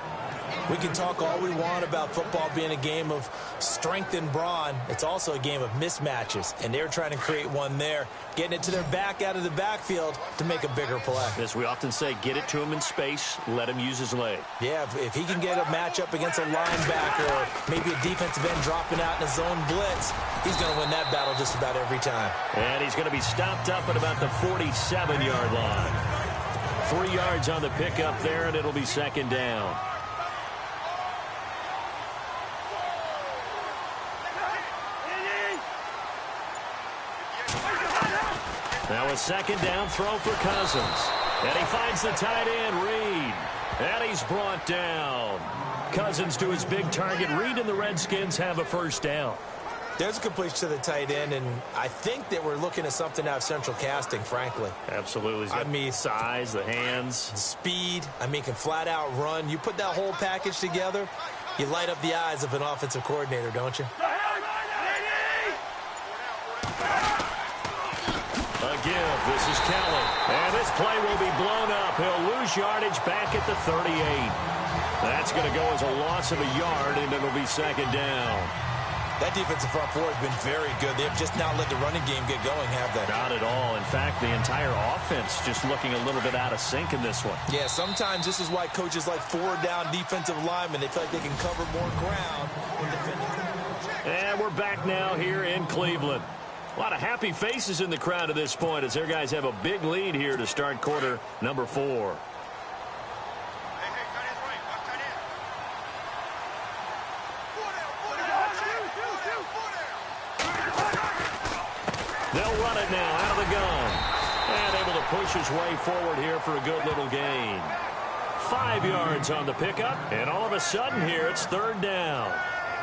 We can talk all we want about football being a game of strength and brawn. It's also a game of mismatches, and they're trying to create one there, getting it to their back out of the backfield to make a bigger play. As we often say, get it to him in space, let him use his leg. Yeah, if he can get a matchup against a linebacker or maybe a defensive end dropping out in a zone blitz, he's going to win that battle just about every time. And he's going to be stopped up at about the 47-yard line. 3 yards on the pickup there, and it'll be second down. Now a second down throw for Cousins. And he finds the tight end, Reed. And he's brought down. Cousins to his big target. Reed and the Redskins have a first down. There's a completion to the tight end, and I think that we're looking at something out of central casting, frankly. Absolutely. I mean, size, the hands. Speed. I mean, can flat out run. You put that whole package together, you light up the eyes of an offensive coordinator, don't you? A give. This is Kelly. And this play will be blown up. He'll lose yardage back at the 38. That's going to go as a loss of a yard, and it'll be second down. That defensive front four has been very good. They have just not let the running game get going, have they? Not at all. In fact, the entire offense just looking a little bit out of sync in this one. Yeah, sometimes this is why coaches like 4-down defensive linemen. They feel like they can cover more ground when defending. And we're back now here in Cleveland. A lot of happy faces in the crowd at this point as their guys have a big lead here to start quarter number 4. They'll run it now out of the gun. And able to push his way forward here for a good little gain. 5 yards on the pickup. And all of a sudden here, it's third down.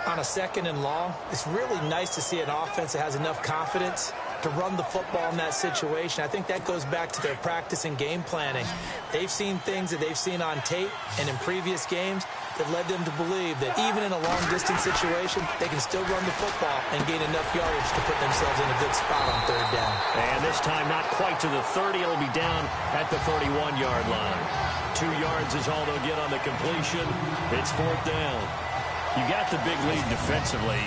On a second and long, it's really nice to see an offense that has enough confidence to run the football in that situation. I think that goes back to their practice and game planning. They've seen things that they've seen on tape and in previous games that led them to believe that even in a long-distance situation, they can still run the football and gain enough yardage to put themselves in a good spot on third down. And this time not quite to the 30. It'll be down at the 31-yard line. 2 yards is all they'll get on the completion. It's fourth down. You got the big lead defensively.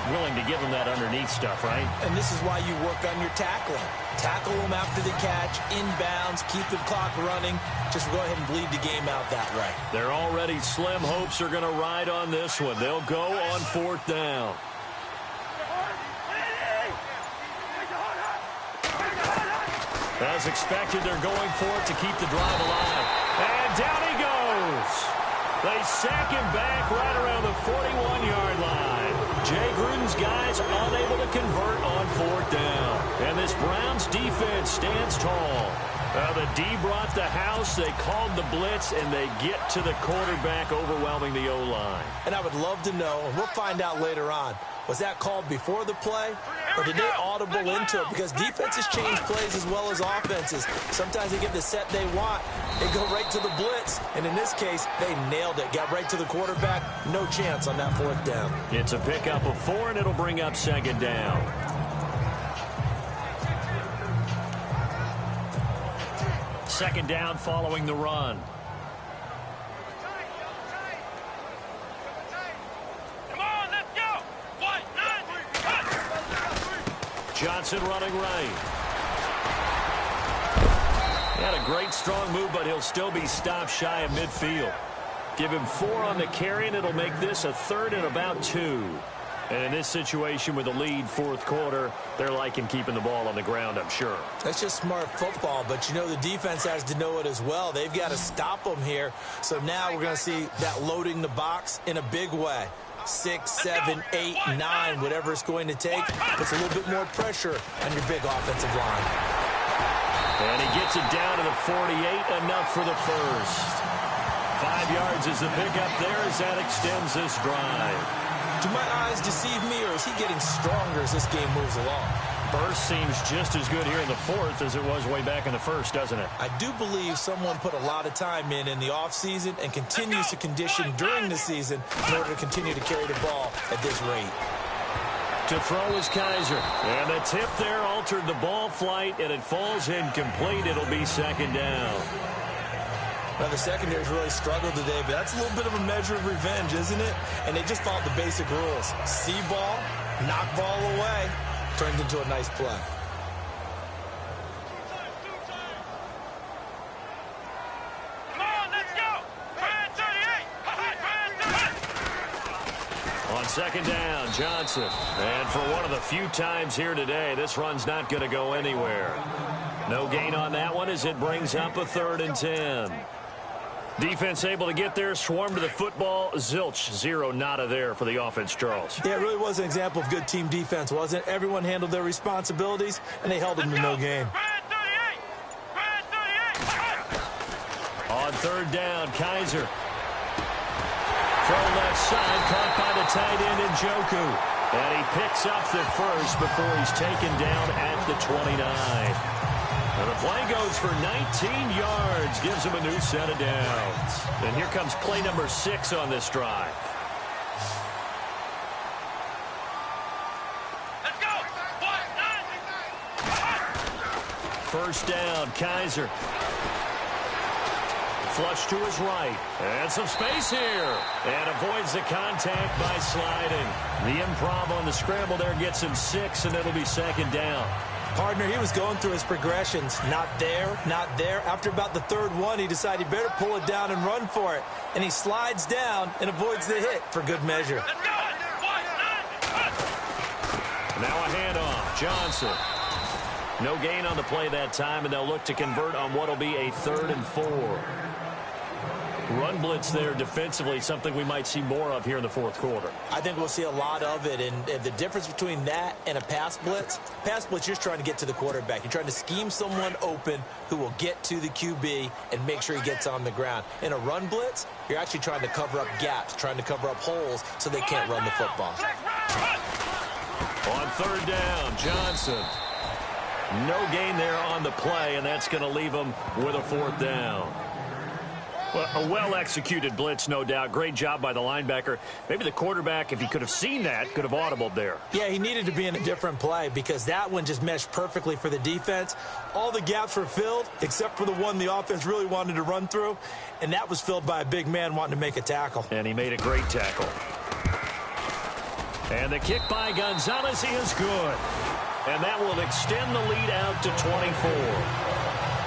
Willing to give them that underneath stuff, right? And this is why you work on your tackling. Tackle them after the catch, inbounds, keep the clock running. Just go ahead and bleed the game out that way. They're already slim hopes are going to ride on this one. They'll go on fourth down. As expected, they're going for it to keep the drive alive. And down he goes. They sack him back right around the 41-yard line. Jay Gruden's guys unable to convert on fourth down. And this Browns defense stands tall. The D brought the house. They called the blitz, and they get to the quarterback, overwhelming the O-line. And I would love to know, and we'll find out later on, was that called before the play, or did they audible into it? Because defenses change plays as well as offenses. Sometimes they get the set they want. They go right to the blitz, and in this case, they nailed it. Got right to the quarterback. No chance on that fourth down. It's a pickup of 4, and it'll bring up second down. Second down following the run. Johnson running right. He had a great strong move, but he'll still be stopped shy of midfield. Give him 4 on the carry, and it'll make this a 3rd and about 2. And in this situation with a lead fourth quarter, they're liking keeping the ball on the ground, I'm sure. That's just smart football, but you know the defense has to know it as well. They've got to stop them here. So now we're going to see that loading the box in a big way. 6, 7, 8, 9, whatever it's going to take. Puts a little bit more pressure on your big offensive line. And he gets it down to the 48, enough for the first. 5 yards is the pickup there as that extends this drive. Do my eyes deceive me, or is he getting stronger as this game moves along? Burst seems just as good here in the fourth as it was way back in the first, doesn't it? I do believe someone put a lot of time in the offseason and continues to condition during the season in order to continue to carry the ball at this rate. To throw is Kaiser. And the tip there altered the ball flight, and it falls incomplete. It'll be second down. Now, the secondary's really struggled today, but that's a little bit of a measure of revenge, isn't it? And they just followed the basic rules. See ball, knock ball away, turned into a nice play. Come on, let's go! Brand 38! On second down, Johnson. And for one of the few times here today, this run's not going to go anywhere. No gain on that one as it brings up a 3rd and 10. Defense able to get there, swarm to the football. Zilch, 0 nada there for the offense, Charles. Yeah, it really was an example of good team defense, wasn't it? Everyone handled their responsibilities, and they held them to no gain. Brand 38! On third down, Kaiser. From left side, caught by the tight end Njoku. And he picks up the first before he's taken down at the 29. And the play goes for 19 yards, gives him a new set of downs. And here comes play number 6 on this drive. Let's go! 1, 9! First down, Kaiser. Flush to his right. And some space here. And avoids the contact by sliding. The improv on the scramble there gets him 6, and it'll be second down. Partner, he was going through his progressions. Not there, not there. After about the 3rd one, he decided he better pull it down and run for it. And he slides down and avoids the hit for good measure. Let's go! 1, 9! Now a handoff. Johnson. No gain on the play that time, and they'll look to convert on what'll be a 3rd and 4. Run blitz there defensively, something we might see more of here in the fourth quarter. I think we'll see a lot of it, and the difference between that and a pass blitz, you're just trying to get to the quarterback. You're trying to scheme someone open who will get to the QB and make sure he gets on the ground. In a run blitz, you're actually trying to cover up gaps, trying to cover up holes so they can't run the football. On third down, Johnson. No gain there on the play, and that's going to leave them with a 4th down. Well, a well-executed blitz, no doubt. Great job by the linebacker. Maybe the quarterback, if he could have seen that, could have audibled there. Yeah, he needed to be in a different play because that one just meshed perfectly for the defense. All the gaps were filled except for the one the offense really wanted to run through, and that was filled by a big man wanting to make a tackle. And he made a great tackle. And the kick by Gonzalez is good. And that will extend the lead out to 24.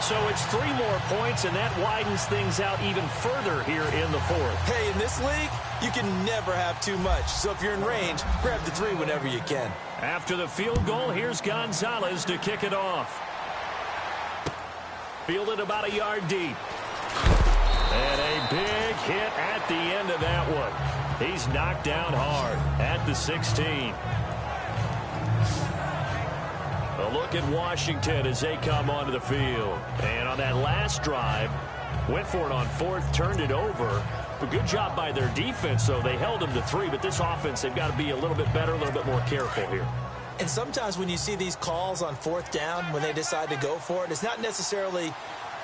So it's 3 more points, and that widens things out even further here in the 4th. Hey, in this league, you can never have too much. So if you're in range, grab the 3 whenever you can. After the field goal, here's Gonzalez to kick it off. Fielded about a yard deep. And a big hit at the end of that one. He's knocked down hard at the 16. A look at Washington as they come onto the field. And on that last drive, went for it on 4th, turned it over. A good job by their defense, though. They held them to 3, but this offense, they've got to be a little bit better, a little bit more careful here. And sometimes when you see these calls on 4th down, when they decide to go for it, it's not necessarily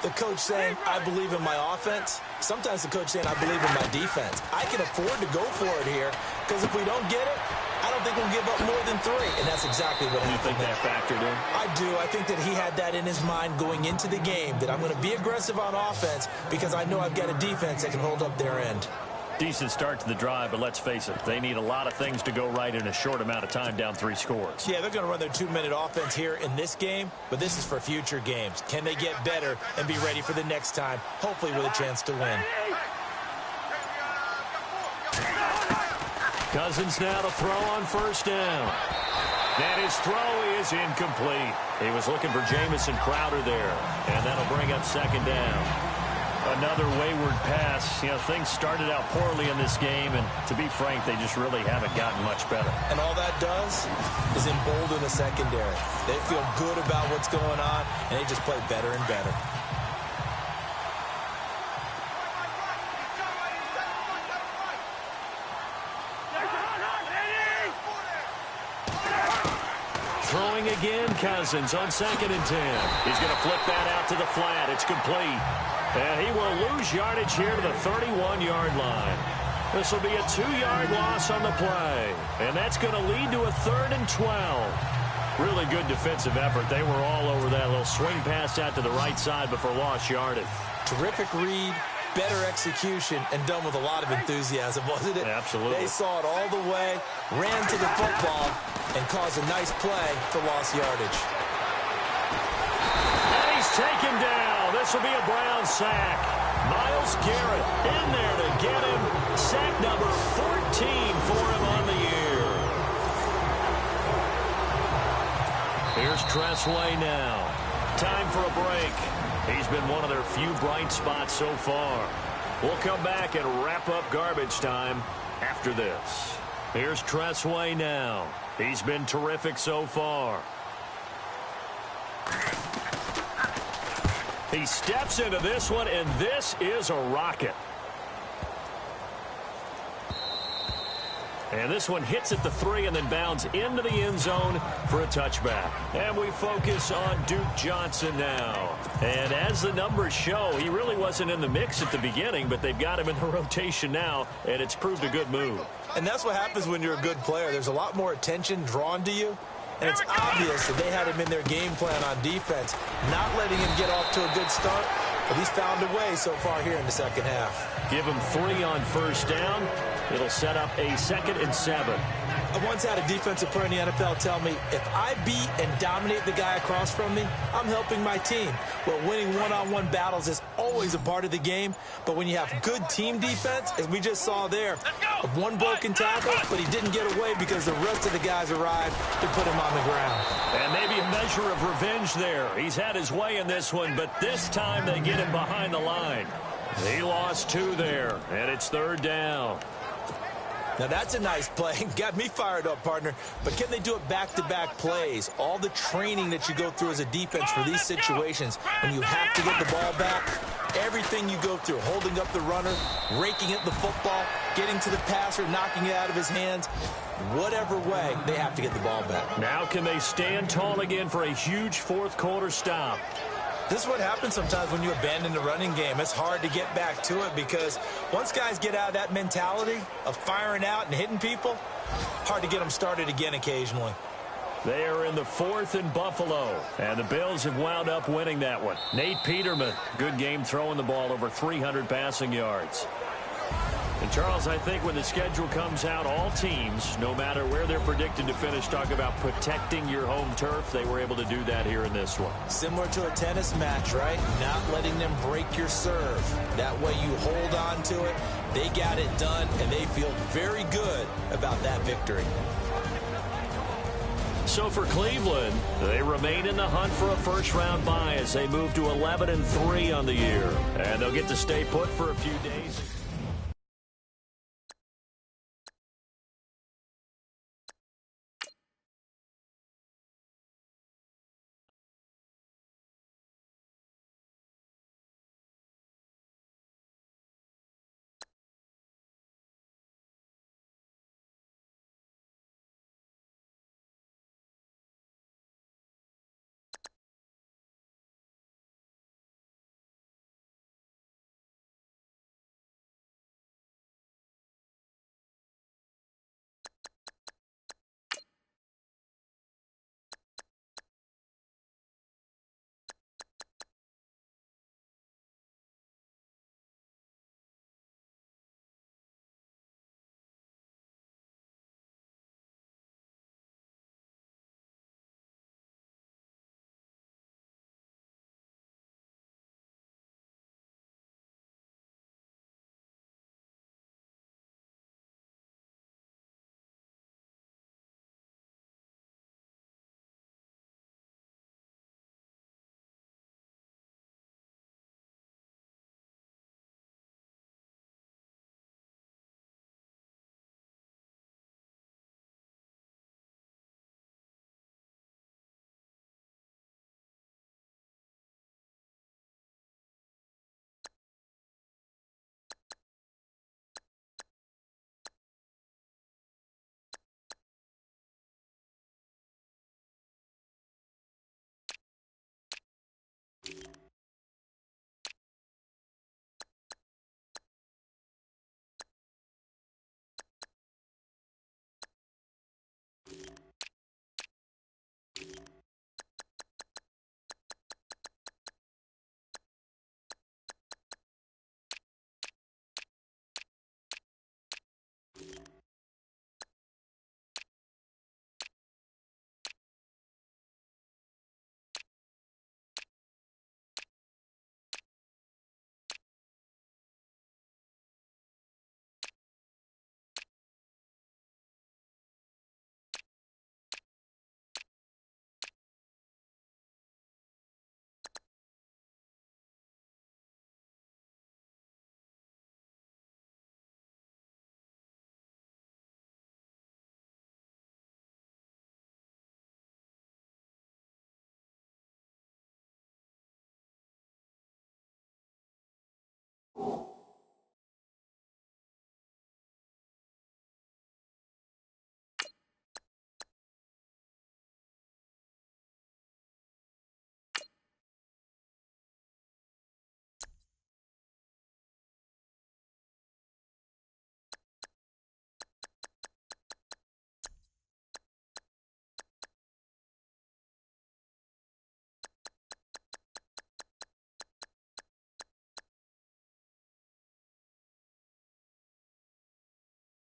the coach saying, I believe in my offense. Sometimes the coach saying, I believe in my defense. I can afford to go for it here because if we don't get it, I don't think we'll give up more than 3, and that's exactly what happened. You think that factored in? I do. I think that he had that in his mind going into the game, that I'm going to be aggressive on offense because I know I've got a defense that can hold up their end. Decent start to the drive, but let's face it, they need a lot of things to go right in a short amount of time, down 3 scores. Yeah, they're going to run their 2-minute offense here in this game, but this is for future games. Can they get better and be ready for the next time, hopefully with a chance to win? Cousins now to throw on 1st down. And his throw is incomplete. He was looking for Jamison Crowder there, and that'll bring up 2nd down. Another wayward pass. You know, things started out poorly in this game, and to be frank, they just really haven't gotten much better. And all that does is embolden the secondary. They feel good about what's going on, and they just play better and better. Throwing again, Cousins on 2nd and 10. He's going to flip that out to the flat. It's complete. And he will lose yardage here to the 31-yard line. This will be a 2-yard loss on the play. And that's going to lead to a 3rd and 12. Really good defensive effort. They were all over that little swing pass out to the right side before lost yardage. Terrific read, better execution, and done with a lot of enthusiasm, wasn't it? Absolutely. They saw it all the way, ran to the football, and caused a nice play for lost yardage. And he's taken down. This will be a Brown sack. Myles Garrett in there to get him. Sack number 14 for him on the year. Here's Tressway now. Time for a break. He's been one of their few bright spots so far. We'll come back and wrap up garbage time after this. Here's Tressway now. He's been terrific so far. He steps into this one, and this is a rocket. And this one hits at the 3 and then bounds into the end zone for a touchback. And we focus on Duke Johnson now. And as the numbers show, he really wasn't in the mix at the beginning, but they've got him in the rotation now, and it's proved a good move. And that's what happens when you're a good player. There's a lot more attention drawn to you. And it's obvious that they had him in their game plan on defense, not letting him get off to a good start, but he's found a way so far here in the 2nd half. Give him 3 on 1st down. It'll set up a 2nd and 7. I once had a defensive player in the NFL tell me, if I beat and dominate the guy across from me, I'm helping my team. Well, winning one-on-one battles is always a part of the game, but when you have good team defense, as we just saw there, one broken tackle, but he didn't get away because the rest of the guys arrived to put him on the ground. And maybe a measure of revenge there. He's had his way in this one, but this time they get him behind the line. He lost 2 there, and it's 3rd down. Now, that's a nice play. Got me fired up, partner. But can they do it back-to-back plays? All the training that you go through as a defense for these situations, when you have to get the ball back, everything you go through, holding up the runner, raking at the football, getting to the passer, knocking it out of his hands, whatever way, they have to get the ball back. Now can they stand tall again for a huge fourth-quarter stop? This is what happens sometimes when you abandon the running game. It's hard to get back to it because once guys get out of that mentality of firing out and hitting people, hard to get them started again occasionally. They are in the 4th and Buffalo, and the Bills have wound up winning that one. Nate Peterman, good game throwing the ball, over 300 passing yards. And, Charles, I think when the schedule comes out, all teams, no matter where they're predicted to finish, talk about protecting your home turf. They were able to do that here in this one. Similar to a tennis match, right? Not letting them break your serve. That way you hold on to it. They got it done, and they feel very good about that victory. So for Cleveland, they remain in the hunt for a first-round bye as they move to 11-3 on the year. And they'll get to stay put for a few days.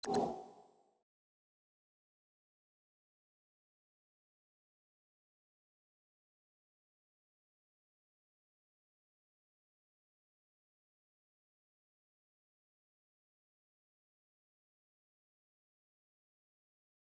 you